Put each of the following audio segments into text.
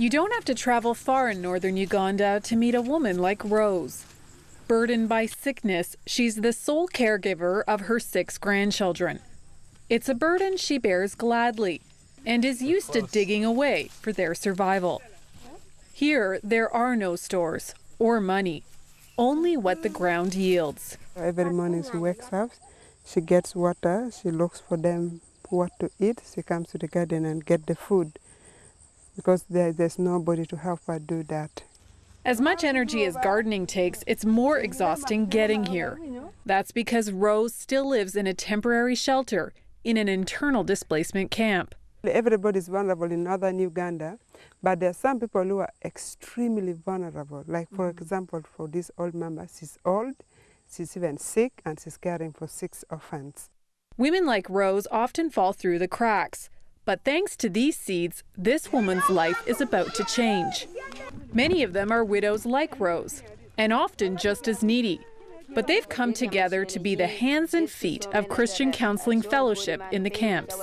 You don't have to travel far in northern Uganda to meet a woman like Rose. Burdened by sickness, she's the sole caregiver of her 6 grandchildren. It's a burden she bears gladly and is used to digging away for their survival. Here, there are no stores or money, only what the ground yields. Every morning she wakes up, she gets water, she looks for them what to eat, she comes to the garden and get the food, because there's nobody to help her do that. As much energy as gardening takes, it's more exhausting getting here. That's because Rose still lives in a temporary shelter in an internal displacement camp. Everybody is vulnerable in northern Uganda, but there are some people who are extremely vulnerable. Like, for example, for this old mama, she's old, she's even sick, and she's caring for 6 orphans. Women like Rose often fall through the cracks. But thanks to these seeds, this woman's life is about to change. Many of them are widows like Rose, and often just as needy. But they've come together to be the hands and feet of Christian Counselling Fellowship in the camps.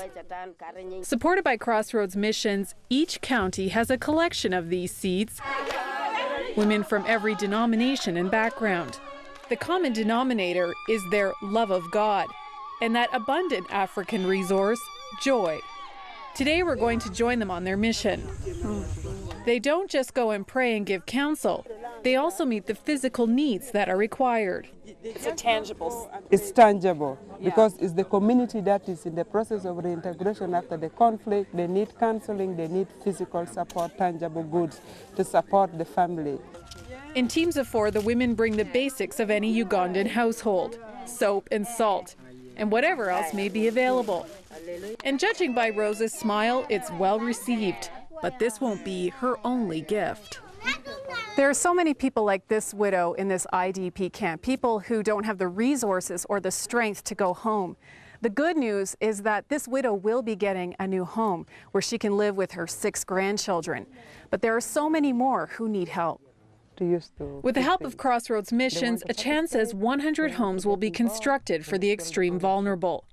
Supported by Crossroads missions, each county has a collection of these seeds. Women from every denomination and background. The common denominator is their love of God and that abundant African resource, joy. Today we're going to join them on their mission. They don't just go and pray and give counsel. They also meet the physical needs that are required. It's a tangible. It's tangible because it's the community that is in the process of reintegration after the conflict. They need counseling, they need physical support, tangible goods to support the family. In teams of 4, the women bring the basics of any Ugandan household, soap and salt, and whatever else may be available. And judging by Rose's smile, it's well received. But this won't be her only gift. There are so many people like this widow in this IDP camp, people who don't have the resources or the strength to go home. The good news is that this widow will be getting a new home where she can live with her 6 grandchildren. But there are so many more who need help. With the help of Crossroads missions, Achan says 100 homes will be constructed for the extreme vulnerable.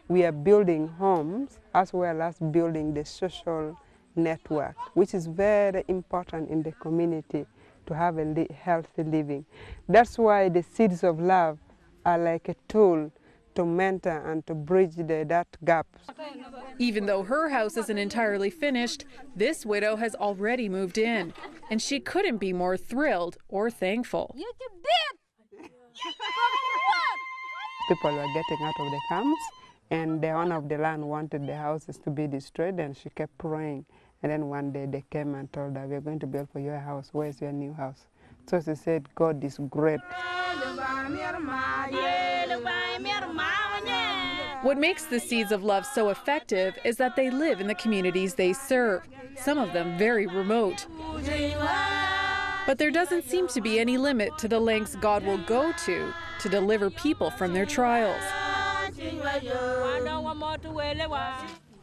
We are building homes as well as building the social network, which is very important in the community to have a healthy living. That's why the seeds of love are like a tool to mentor and to bridge that gap. Even though her house isn't entirely finished, this widow has already moved in, and she couldn't be more thrilled or thankful. People were getting out of the camps, and the owner of the land wanted the houses to be destroyed, and she kept praying. And then one day they came and told her, "We're going to build for your house. Where's your new house?" So she said, "God is great." What makes the Seeds of Love so effective is that they live in the communities they serve, some of them very remote. But there doesn't seem to be any limit to the lengths God will go to deliver people from their trials.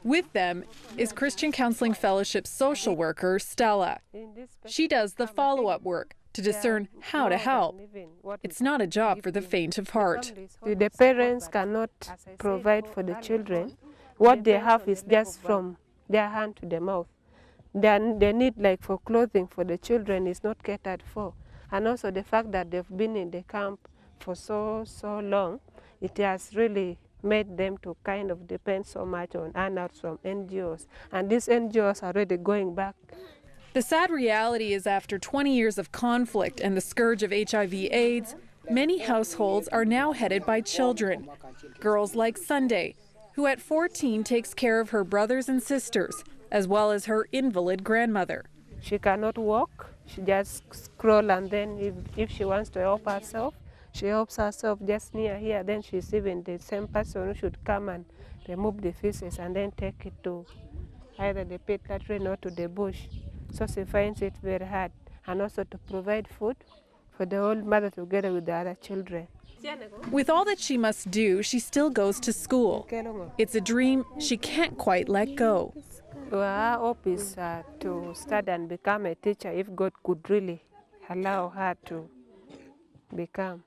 With them is Christian Counselling Fellowship social worker Stella. She does the follow-up work to discern how to help. It's not a job for the faint of heart. The parents cannot provide for the children. What they have is just from their hand to the mouth. Then they need, like, for clothing for the children is not catered for. And also the fact that they've been in the camp for so long, it has really made them to kind of depend so much on handouts from NGOs. And these NGOs are already going back. The sad reality is after 20 years of conflict and the scourge of HIV/AIDS, many households are now headed by children. Girls like Sunday, who at 14 takes care of her brothers and sisters, as well as her invalid grandmother. She cannot walk, she just scroll, and then if she wants to help herself, she helps herself just near here. Then she's even the same person who should come and remove the feces and then take it to either the pit latrine or to the bush. So she finds it very hard. And also to provide food for the old mother together with the other children. With all that she must do, she still goes to school. It's a dream she can't quite let go. Well, our hope is to study and become a teacher if God could really allow her to become.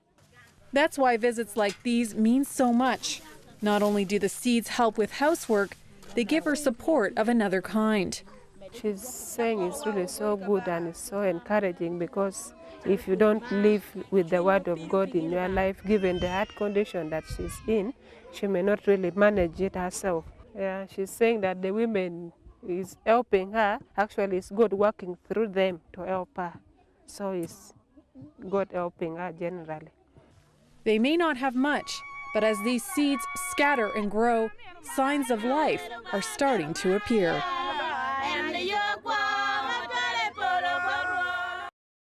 That's why visits like these mean so much. Not only do the Seeds help with housework, they give her support of another kind. she's saying it's really so good and it's so encouraging, because if you don't live with the word of God in your life, given the heart condition that she's in, she may not really manage it herself. Yeah, she's saying that the women is helping her. Actually, it's God working through them to help her. So it's God helping her generally. They may not have much, but as these seeds scatter and grow, signs of life are starting to appear.